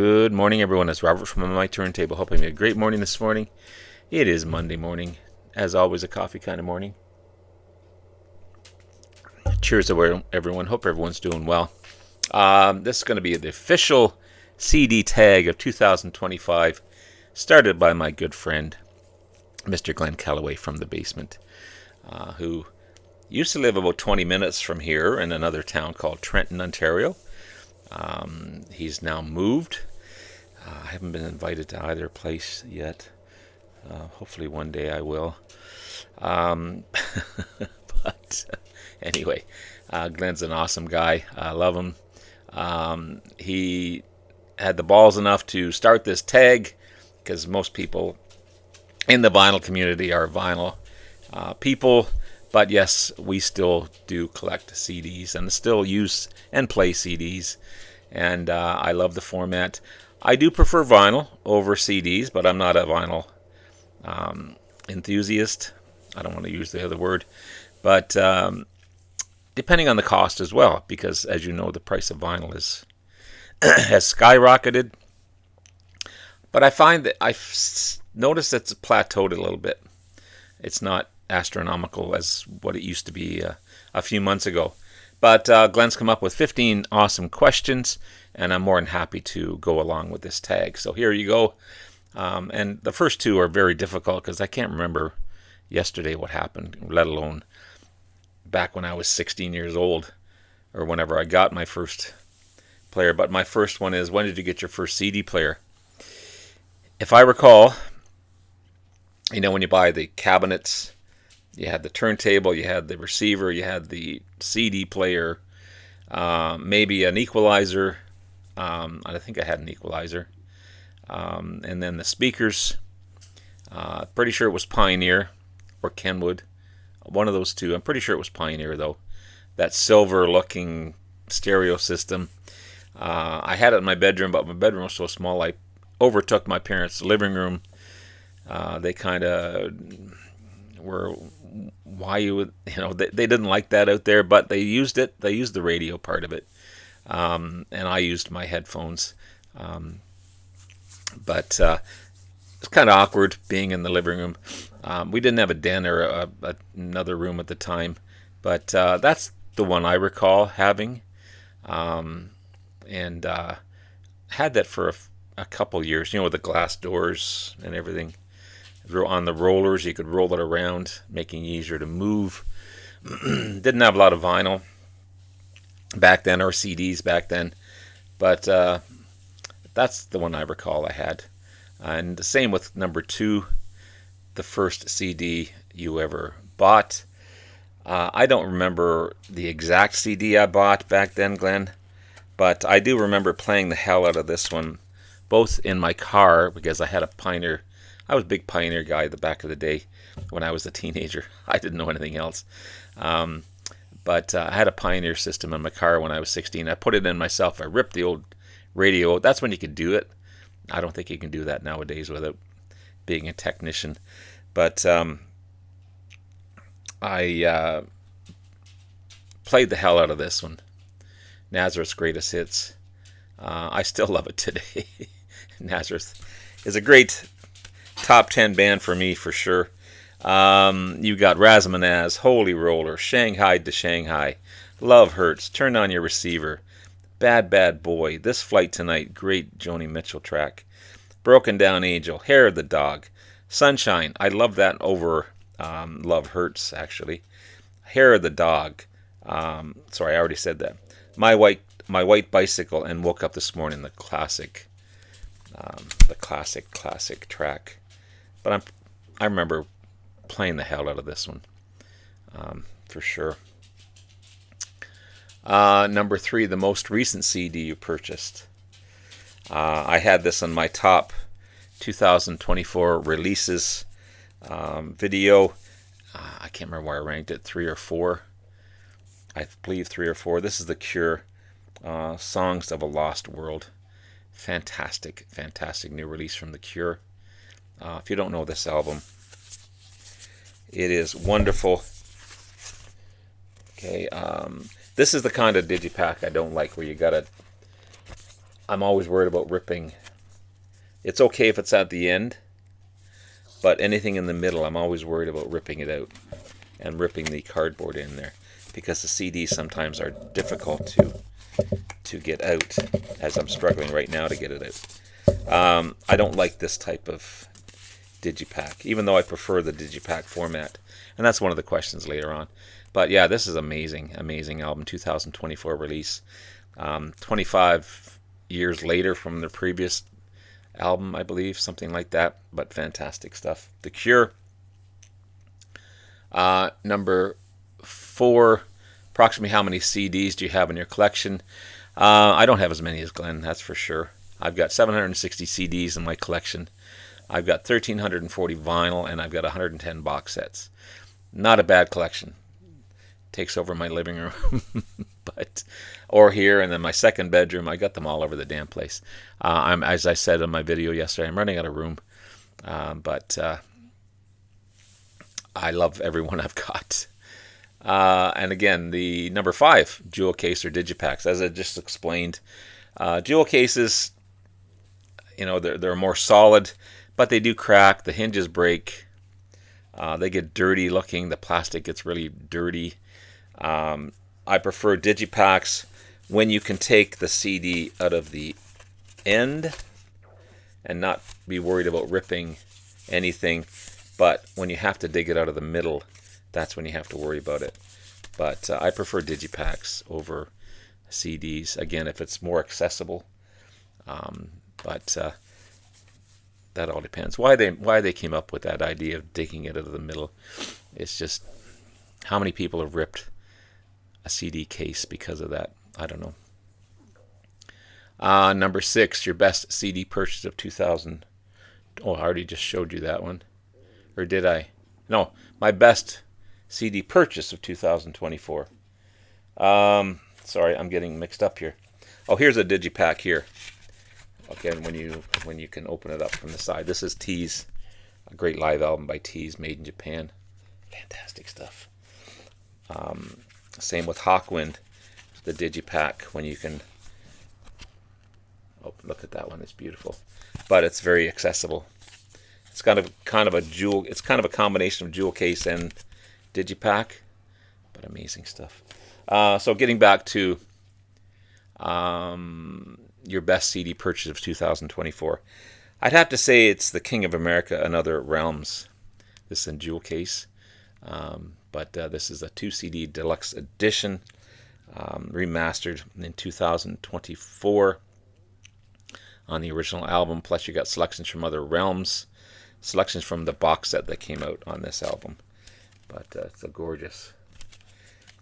Good morning, everyone. It's Robert from my turntable. Hoping you had a great morning this morning. It is Monday morning. As always, a coffee kind of morning. Cheers to everyone. Hope everyone's doing well. This is going to be the official CD tag of 2025, started by my good friend, Mr. Glen Kellaway from the basement, who used to live about 20 minutes from here in another town called Trenton, Ontario. He's now moved. I haven't been invited to either place yet. Hopefully one day I will. But anyway, Glenn's an awesome guy. I love him. He had the balls enough to start this tag because most people in the vinyl community are vinyl people. But yes, we still do collect CDs and still use and play CDs. And I love the format. I do prefer vinyl over CDs, but I'm not a vinyl enthusiast. I don't want to use the other word. But depending on the cost as well, because as you know, the price of vinyl has skyrocketed. But I find that I've noticed it's plateaued a little bit. It's not astronomical as what it used to be a few months ago. But Glenn's come up with 15 awesome questions, and I'm more than happy to go along with this tag. So here you go. And the first two are very difficult because I can't remember yesterday what happened, let alone back when I was 16 years old or whenever I got my first player. But my first one is, when did you get your first CD player? If I recall, when you buy the cabinets, you had the turntable, you had the receiver, you had the CD player, maybe an equalizer. I think I had an equalizer. And then the speakers. Pretty sure it was Pioneer or Kenwood. One of those two. I'm pretty sure it was Pioneer, though. That silver-looking stereo system. I had it in my bedroom, but my bedroom was so small I overtook my parents' living room. They kind of were, why you would, they didn't like that out there, but they used it. They used the radio part of it, and I used my headphones. But it's kind of awkward being in the living room. We didn't have a den or another room at the time, but that's the one I recall having, and had that for a couple years. With the glass doors and everything. On the rollers, you could roll it around, making it easier to move. Didn't have a lot of vinyl back then, or CDs back then, but that's the one I recall I had. And the same with number two, the first CD you ever bought. I don't remember the exact CD I bought back then, Glenn, but I do remember playing the hell out of this one, both in my car, because I had a Pioneer. I was a big Pioneer guy the back of the day when I was a teenager. I didn't know anything else. But I had a Pioneer system in my car when I was 16. I put it in myself. I ripped the old radio. That's when you could do it. I don't think you can do that nowadays without being a technician. But I played the hell out of this one. Nazareth's Greatest Hits. I still love it today. Nazareth is a great top 10 band for me, for sure. You got Razmanaz, Holy Roller, Shanghai to Shanghai, Love Hurts, Turn on Your Receiver, Bad Bad Boy, This Flight Tonight, great Joni Mitchell track, Broken Down Angel, Hair of the Dog, Sunshine, I love that over Love Hurts, actually. Hair of the Dog, sorry, I already said that. My White Bicycle, and Woke Up This Morning, the classic track. But I remember playing the hell out of this one, for sure. Number three, the most recent CD you purchased. I had this on my top 2024 releases video. I can't remember where I ranked it, 3 or 4. I believe 3 or 4. This is The Cure, Songs of a Lost World. Fantastic new release from The Cure. If you don't know this album, it is wonderful. Okay, this is the kind of digipack I don't like, where you gotta I'm always worried about ripping. It's okay if it's at the end, but anything in the middle, I'm always worried about ripping it out and ripping the cardboard in there, because the CDs sometimes are difficult to get out, as I'm struggling right now to get it out. I don't like this type of Digipak, even though I prefer the Digipak format, and that's one of the questions later on. But yeah, this is amazing, amazing album, 2024 release, 25 years later from the previous album, I believe, something like that, but fantastic stuff. The Cure, number 4, approximately how many CDs do you have in your collection? I don't have as many as Glenn, that's for sure. I've got 760 CDs in my collection. I've got 1,340 vinyl, and I've got 110 box sets. Not a bad collection. Takes over my living room, or here, and then my second bedroom. I got them all over the damn place. As I said in my video yesterday, I'm running out of room, but I love every one I've got. And again, the number 5, jewel case or Digipaks, as I just explained. Jewel cases, they're more solid, but they do crack. The hinges break. They get dirty looking. The plastic gets really dirty. I prefer Digipaks when you can take the CD out of the end and not be worried about ripping anything. But when you have to dig it out of the middle, that's when you have to worry about it. But I prefer Digipaks over CDs, again, if it's more accessible. But that all depends. Why they came up with that idea of digging it out of the middle, it's just how many people have ripped a CD case because of that. I don't know. Number 6, your best CD purchase of 2000. Oh, I already just showed you that one. Or did I? No, my best CD purchase of 2024. Sorry, I'm getting mixed up here. Oh, here's a Digipak here. Again, when you can open it up from the side. This is Tease, a great live album by Tease, made in Japan. Fantastic stuff. Same with Hawkwind, the Digipak, when you can. Oh, look at that one! It's beautiful, but it's very accessible. It's kind of a jewel. It's kind of a combination of jewel case and Digipak, but amazing stuff. So getting back to your best CD purchase of 2024, I'd have to say it's The King of America and Other Realms. This is in jewel case, but this is a 2 CD deluxe edition, remastered in 2024 on the original album. Plus you got selections from Other Realms, selections from the box set that came out on this album. But it's a gorgeous.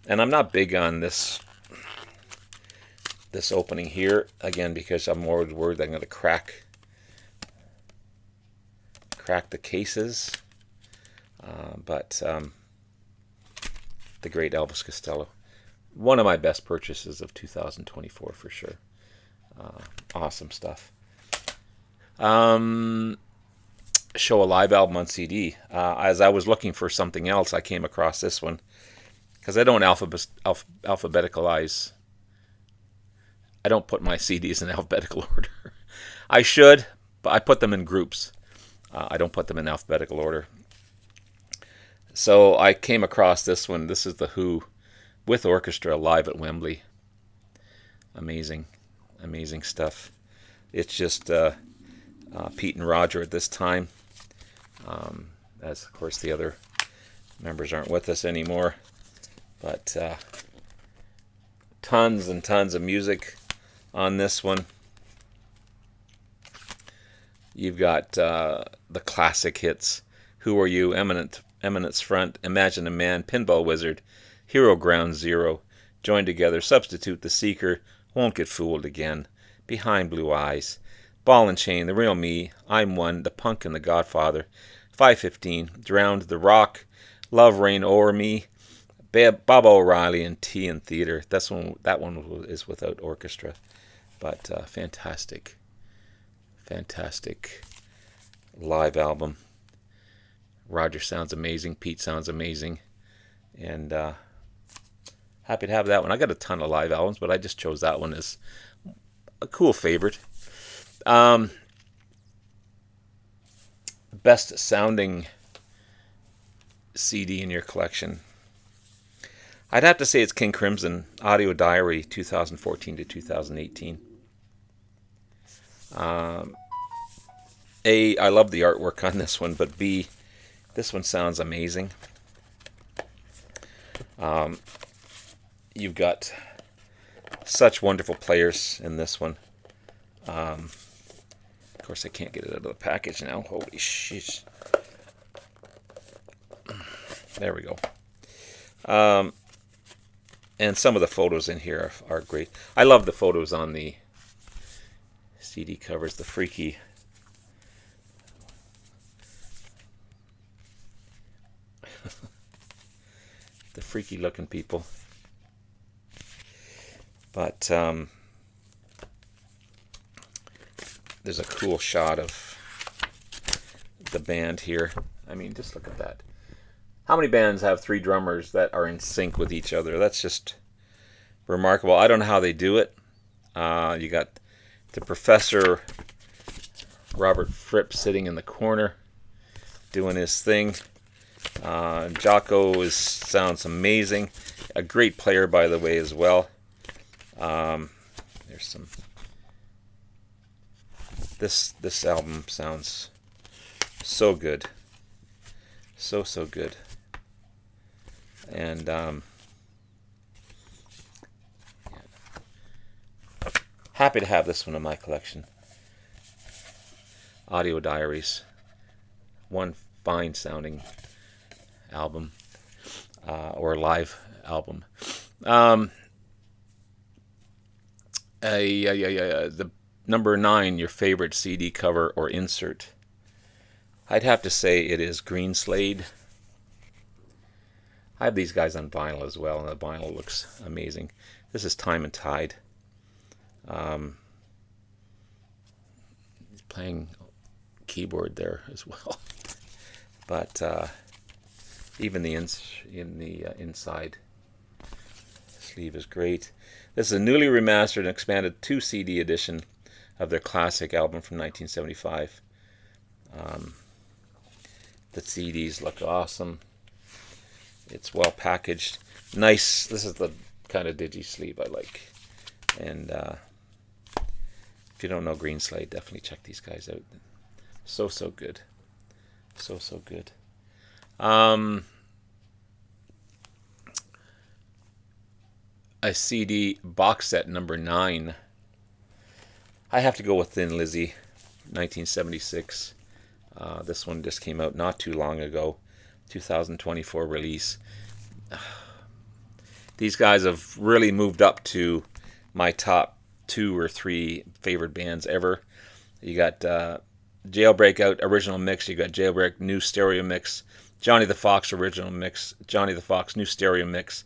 And I'm not big on this opening here, again, because I'm more worried that I'm going to crack the cases. But the great Elvis Costello, one of my best purchases of 2024 for sure. Awesome stuff. Show a live album on CD. As I was looking for something else, I came across this one, because I don't alphabeticalize. I don't put my CDs in alphabetical order. I should, but I put them in groups. I don't put them in alphabetical order. So I came across this one. This is The Who with orchestra live at Wembley. Amazing, amazing stuff. It's just Pete and Roger at this time. As of course the other members aren't with us anymore. But tons and tons of music on this one. You've got the classic hits: Who Are You, Eminence Front, Imagine a Man, Pinball Wizard, Hero Ground Zero, Join Together, Substitute, The Seeker, Won't Get Fooled Again, Behind Blue Eyes, Ball and Chain, The Real Me, I'm One, The Punk and The Godfather, 515, Drowned, The Rock, Love Reign O'er Me, Bob O'Reilly, and Tea in Theater. That one is without orchestra, but fantastic live album. Roger sounds amazing, Pete sounds amazing, and happy to have that one. I got a ton of live albums, but I just chose that one as a cool favorite. Um, Best sounding CD in your collection. I'd have to say it's King Crimson Audio Diary 2014 to 2018. A, I love the artwork on this one, but B, this one sounds amazing. You've got such wonderful players in this one. Of course, I can't get it out of the package now. Holy shit. There we go. And some of the photos in here are great. I love the photos on the CD covers, the freaky the freaky looking people. But there's a cool shot of the band here. I mean, just look at that. How many bands have 3 drummers that are in sync with each other? That's just remarkable. I don't know how they do it. You got the Professor Robert Fripp sitting in the corner doing his thing. Jocko sounds amazing. A great player, by the way, as well. There's some. This album sounds so good, so good, and happy to have this one in my collection. Audio Diaries, one fine sounding album, or live album. The number 9, your favorite CD cover or insert. I'd have to say it is Greenslade. I have these guys on vinyl as well, and the vinyl looks amazing. This is Time and Tide. He's playing keyboard there as well. But even the inside sleeve is great. This is a newly remastered and expanded 2 CD edition of their classic album from 1975. The CDs look awesome. It's well packaged. Nice. This is the kind of digi sleeve I like. And if you don't know Greenslade, definitely check these guys out. So good. So good. A CD box set number 9. I have to go with Thin Lizzy, 1976. This one just came out not too long ago, 2024 release. These guys have really moved up to my top 2 or 3 favorite bands ever. You got Jailbreak Out original mix, you got Jailbreak new stereo mix, Johnny the Fox original mix, Johnny the Fox new stereo mix.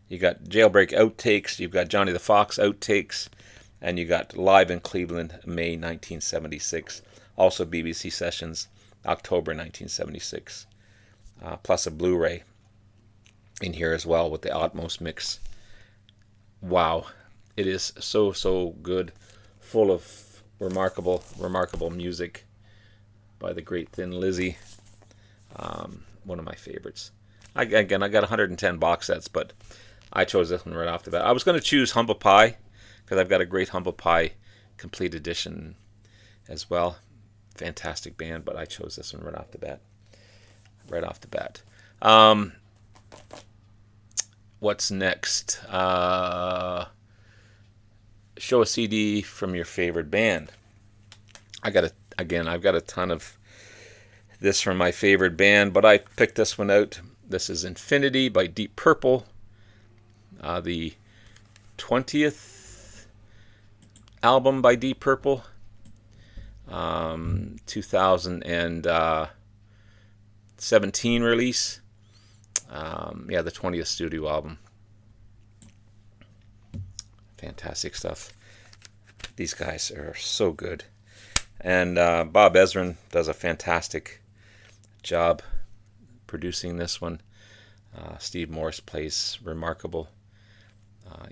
You got Jailbreak outtakes, you've got Johnny the Fox outtakes, and you got Live in Cleveland, May 1976. Also BBC Sessions, October 1976. Plus a Blu-ray in here as well with the Atmos mix. Wow. It is so good. Full of remarkable music by the great Thin Lizzy. One of my favorites. I got 110 box sets, but I chose this one right off the bat. I was going to choose Humble Pie because I've got a great Humble Pie complete edition as well. Fantastic band, but I chose this one right off the bat. What's next? Show a CD from your favorite band. I've got a ton of this from my favorite band, but I picked this one out. This is Infinity by Deep Purple. The 20th album by Deep Purple. 2017 release. The 20th studio album. Fantastic stuff. These guys are so good. And Bob Ezrin does a fantastic job producing this one. Steve Morse plays remarkable.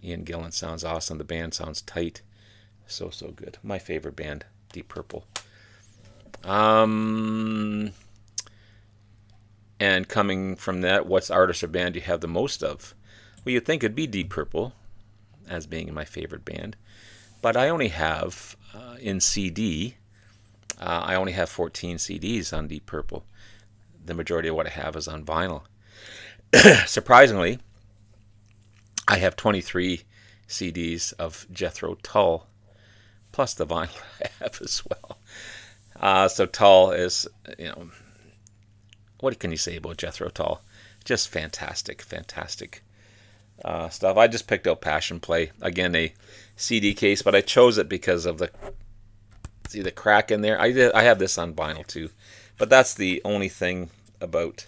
Ian Gillan sounds awesome. The band sounds tight. So good. My favorite band, Deep Purple. And coming from that, what's artist or band you have the most of? Well, you'd think it'd be Deep Purple as being my favorite band, but I only have in CD. I only have 14 CDs on Deep Purple. The majority of what I have is on vinyl. Surprisingly, I have 23 CDs of Jethro Tull, plus the vinyl I have as well. So Tull is, what can you say about Jethro Tull? Just fantastic stuff. I just picked out Passion Play. Again, a CD case, but I chose it because of the crack in there. I have this on vinyl too, but that's the only thing about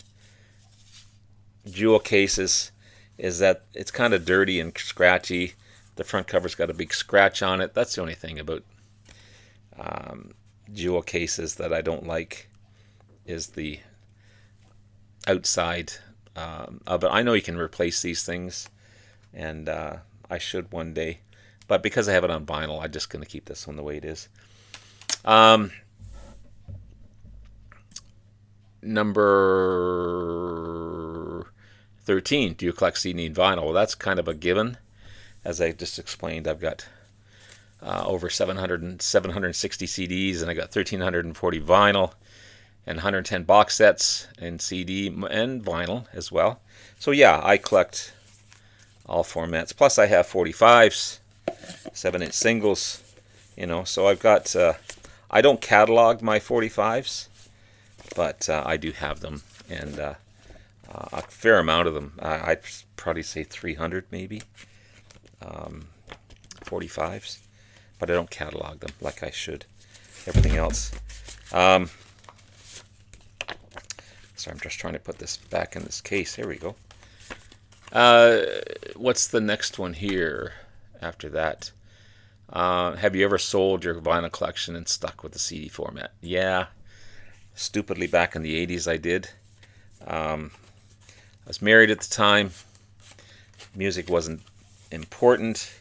jewel cases, is that it's kind of dirty and scratchy. The front cover's got a big scratch on it. That's the only thing about jewel cases that I don't like, is the outside of it. I know you can replace these things, and I should one day, but because I have it on vinyl, I'm just going to keep this one the way it is. Number 13, do you collect CD and vinyl? Well, that's kind of a given. As I just explained, I've got over 760 CDs, and I got 1,340 vinyl, and 110 box sets and CD and vinyl as well. So yeah, I collect all formats. Plus I have 45s, 7-inch singles, so I've got, I don't catalog my 45s, but I do have them, and a fair amount of them. I'd probably say 300 maybe, 45s, but I don't catalog them like I should. Everything else. Sorry, I'm just trying to put this back in this case. Here we go. What's the next one here after that? Have you ever sold your vinyl collection and stuck with the CD format? Yeah. Stupidly, back in the 80s I did. I was married at the time. Music wasn't important.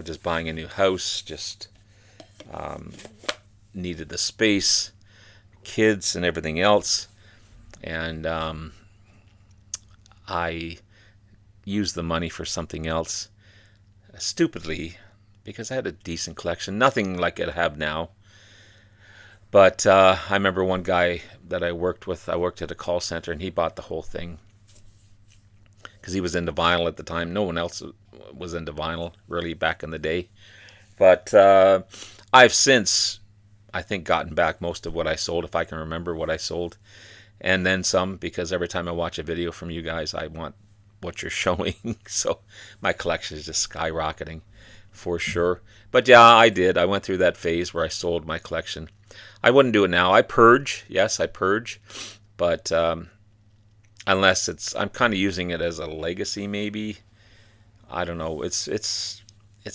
Just buying a new house. Just needed the space. Kids and everything else. And I used the money for something else. Stupidly, because I had a decent collection. Nothing like I have now. But I remember one guy that I worked with. I worked at a call center, and he bought the whole thing because he was into vinyl at the time. No one else was into vinyl really back in the day. But I've since, I think, gotten back most of what I sold, if I can remember what I sold, and then some, because every time I watch a video from you guys, I want what you're showing. So my collection is just skyrocketing for sure. But yeah, I did. I went through that phase where I sold my collection. I wouldn't do it now. I purge. Yes, I purge. But unless I'm kind of using it as a legacy, maybe. I don't know. It's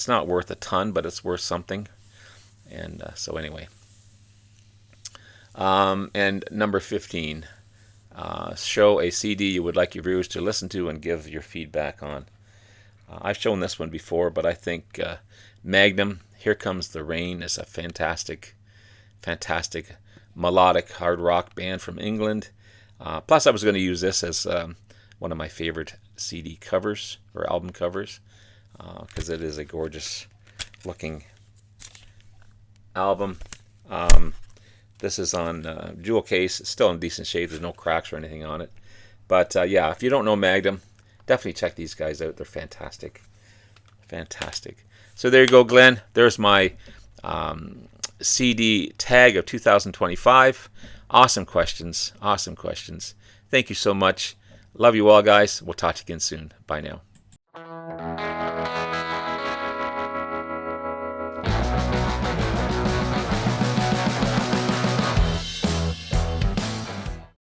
not worth a ton, but it's worth something. And so anyway. And number 15. Show a CD you would like your viewers to listen to and give your feedback on. I've shown this one before, but I think Magnum, Here Comes the Rain, is a fantastic melodic hard rock band from England. Plus, I was going to use this as one of my favorite CD covers or album covers, because it is a gorgeous looking album. This is on jewel case. It's still in decent shape. There's no cracks or anything on it. But yeah, if you don't know Magnum, definitely check these guys out. They're fantastic. So there you go, Glenn. There's my CD tag of 2025. Awesome questions. Thank you so much. Love you all, guys. We'll talk to you again soon. Bye now.